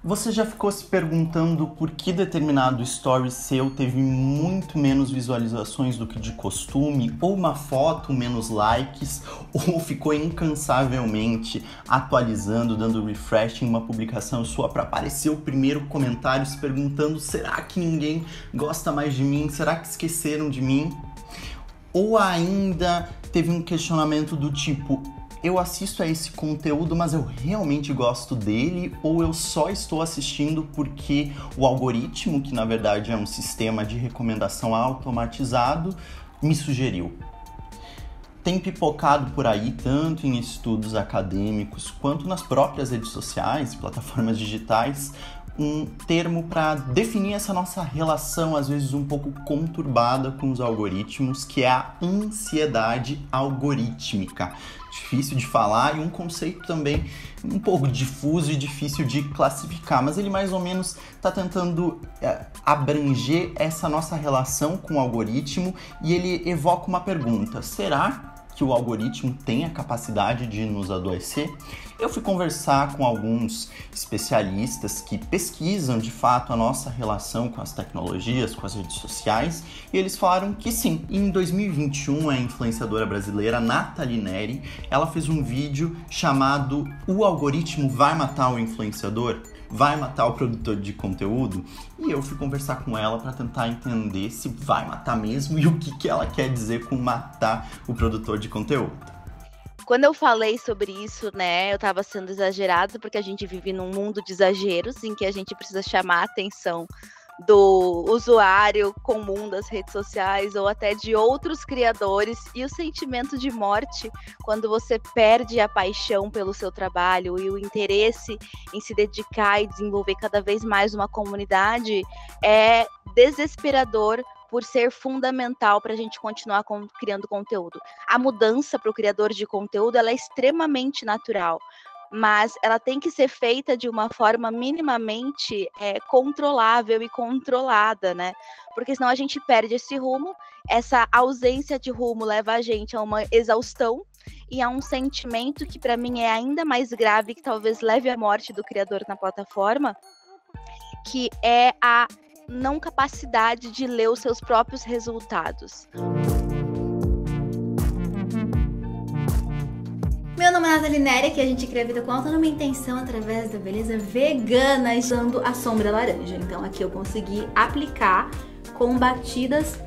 Você já ficou se perguntando por que determinado story seu teve muito menos visualizações do que de costume, ou uma foto menos likes, ou ficou incansavelmente atualizando, dando refresh em uma publicação sua para aparecer o primeiro comentário se perguntando: será que ninguém gosta mais de mim? Será que esqueceram de mim? Ou ainda teve um questionamento do tipo: eu assisto a esse conteúdo, mas eu realmente gosto dele, ou eu só estou assistindo porque o algoritmo, que na verdade é um sistema de recomendação automatizado, me sugeriu. Tem pipocado por aí, tanto em estudos acadêmicos quanto nas próprias redes sociais, plataformas digitais, um termo para definir essa nossa relação, às vezes um pouco conturbada com os algoritmos, que é a ansiedade algorítmica. Difícil de falar e um conceito também um pouco difuso e difícil de classificar, mas ele mais ou menos está tentando abranger essa nossa relação com o algoritmo e ele evoca uma pergunta: será que o algoritmo tem a capacidade de nos adoecer? Eu fui conversar com alguns especialistas que pesquisam de fato a nossa relação com as tecnologias, com as redes sociais, e eles falaram que sim. Em 2021, a influenciadora brasileira Nathalie Neri, ela fez um vídeo chamado "O algoritmo vai matar o influenciador?", vai matar o produtor de conteúdo? E eu fui conversar com ela para tentar entender se vai matar mesmo e o que ela quer dizer com matar o produtor de conteúdo. Quando eu falei sobre isso, né, eu estava sendo exagerado, porque a gente vive num mundo de exageros, em que a gente precisa chamar a atenção do usuário comum das redes sociais ou até de outros criadores, e o sentimento de morte quando você perde a paixão pelo seu trabalho e o interesse em se dedicar e desenvolver cada vez mais uma comunidade é desesperador por ser fundamental para a gente continuar criando conteúdo. A mudança para o criador de conteúdo ela é extremamente natural, mas ela tem que ser feita de uma forma minimamente controlável e controlada, né? Porque senão a gente perde esse rumo, essa ausência de rumo leva a gente a uma exaustão e a um sentimento que para mim é ainda mais grave, que talvez leve à morte do criador na plataforma, que é a não capacidade de ler os seus próprios resultados. Meu nome é Nathalie Neri, que a gente cria a vida com autonomia e intenção através da beleza vegana, usando a sombra laranja. Então aqui eu consegui aplicar com batidas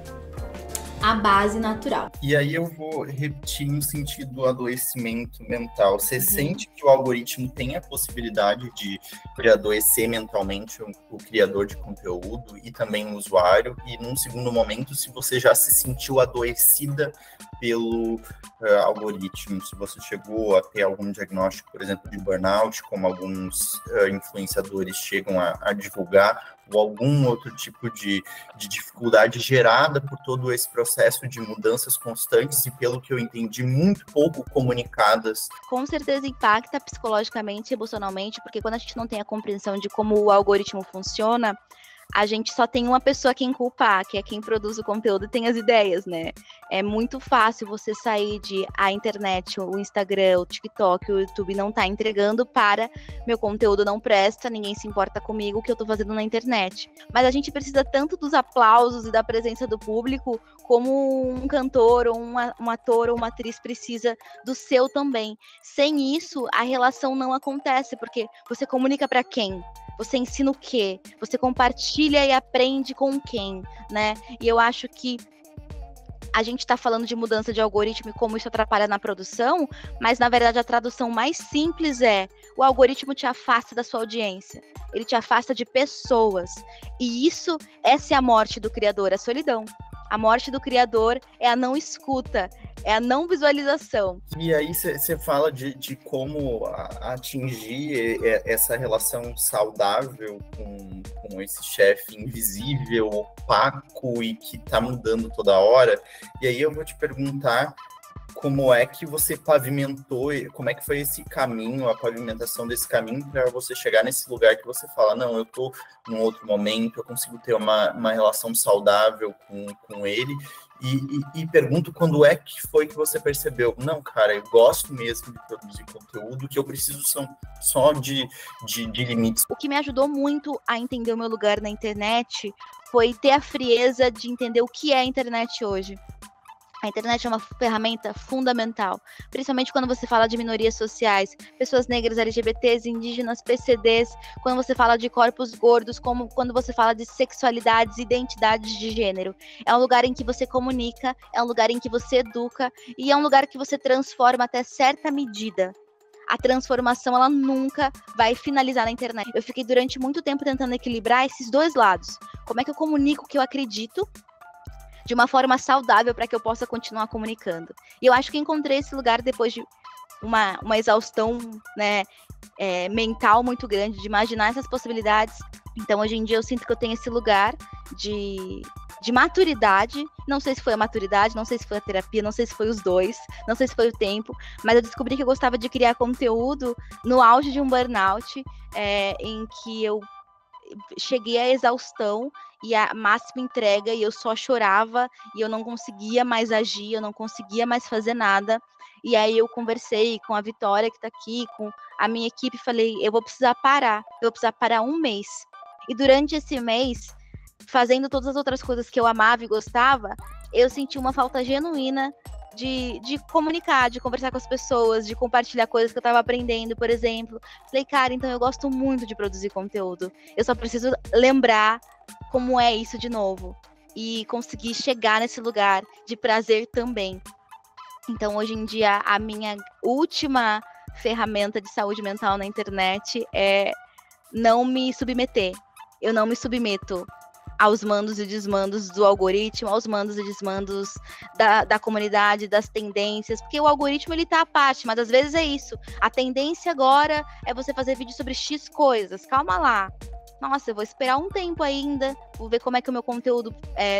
a base natural. E aí eu vou repetir no sentido do adoecimento mental. Você sente que o algoritmo tem a possibilidade de adoecer mentalmente o criador de conteúdo e também o usuário? E num segundo momento, se você já se sentiu adoecida pelo algoritmo, se você chegou a ter algum diagnóstico, por exemplo, de burnout, como alguns influenciadores chegam a divulgar, ou algum outro tipo de dificuldade gerada por todo esse processo de mudanças constantes e, pelo que eu entendi, muito pouco comunicadas. Com certeza impacta psicologicamente e emocionalmente, porque quando a gente não tem a compreensão de como o algoritmo funciona, a gente só tem uma pessoa a quem culpar, que é quem produz o conteúdo e tem as ideias, né? É muito fácil você sair de a internet, o Instagram, o TikTok, o YouTube não tá entregando para meu conteúdo não presta, ninguém se importa comigo, o que eu tô fazendo na internet. Mas a gente precisa tanto dos aplausos e da presença do público, como um cantor, ou um ator ou uma atriz precisa do seu também. Sem isso, a relação não acontece, porque você comunica para quem? Você ensina o quê? Você compartilha e aprende com quem, né? E eu acho que a gente está falando de mudança de algoritmo e como isso atrapalha na produção, mas na verdade a tradução mais simples é: o algoritmo te afasta da sua audiência, ele te afasta de pessoas. E essa é a morte do criador, a solidão. A morte do criador é a não escuta, é a não visualização. E aí você fala de como atingir essa relação saudável com esse chefe invisível, opaco e que está mudando toda hora. E aí eu vou te perguntar como é que você pavimentou, como é que foi esse caminho, a pavimentação desse caminho para você chegar nesse lugar que você fala, não, eu tô num outro momento, eu consigo ter uma relação saudável com ele, e pergunto quando é que foi que você percebeu, não, cara, eu gosto mesmo de produzir conteúdo, que eu preciso só de limites. O que me ajudou muito a entender o meu lugar na internet foi ter a frieza de entender o que é a internet hoje. A internet é uma ferramenta fundamental, principalmente quando você fala de minorias sociais, pessoas negras, LGBTs, indígenas, PCDs, quando você fala de corpos gordos, como quando você fala de sexualidades, identidades de gênero. É um lugar em que você comunica, é um lugar em que você educa e é um lugar que você transforma até certa medida. A transformação, ela nunca vai finalizar na internet. Eu fiquei durante muito tempo tentando equilibrar esses dois lados. Como é que eu comunico o que eu acredito de uma forma saudável para que eu possa continuar comunicando. E eu acho que encontrei esse lugar depois de uma exaustão, né, mental muito grande, de imaginar essas possibilidades. Então, hoje em dia, eu sinto que eu tenho esse lugar de maturidade. Não sei se foi a maturidade, não sei se foi a terapia, não sei se foi os dois, não sei se foi o tempo, mas eu descobri que eu gostava de criar conteúdo no auge de um burnout, em que eu cheguei à exaustão e a máxima entrega, e eu só chorava, e eu não conseguia mais agir, eu não conseguia mais fazer nada. E aí eu conversei com a Vitória, que tá aqui, com a minha equipe, e falei, eu vou precisar parar 1 mês. E durante esse mês, fazendo todas as outras coisas que eu amava e gostava, eu senti uma falta genuína de comunicar, de conversar com as pessoas, de compartilhar coisas que eu estava aprendendo, por exemplo. Falei, cara, então eu gosto muito de produzir conteúdo. Eu só preciso lembrar como é isso de novo. E conseguir chegar nesse lugar de prazer também. Então, hoje em dia, a minha última ferramenta de saúde mental na internet é não me submeter. Eu não me submeto aos mandos e desmandos do algoritmo, aos mandos e desmandos da comunidade, das tendências, porque o algoritmo, ele tá à parte, mas às vezes é isso. A tendência agora é você fazer vídeo sobre X coisas. Calma lá. Nossa, eu vou esperar um tempo ainda, vou ver como é que o meu conteúdo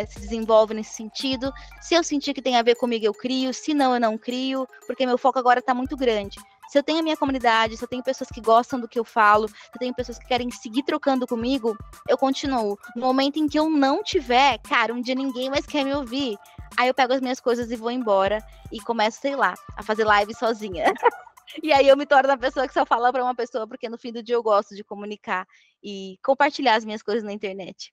se desenvolve nesse sentido. Se eu sentir que tem a ver comigo, eu crio. Se não, eu não crio, porque meu foco agora tá muito grande. Se eu tenho a minha comunidade, se eu tenho pessoas que gostam do que eu falo, se eu tenho pessoas que querem seguir trocando comigo, eu continuo. No momento em que eu não tiver, cara, um dia ninguém mais quer me ouvir, aí eu pego as minhas coisas e vou embora e começo, sei lá, a fazer live sozinha. E aí eu me torno a pessoa que só fala para uma pessoa, porque no fim do dia eu gosto de comunicar e compartilhar as minhas coisas na internet.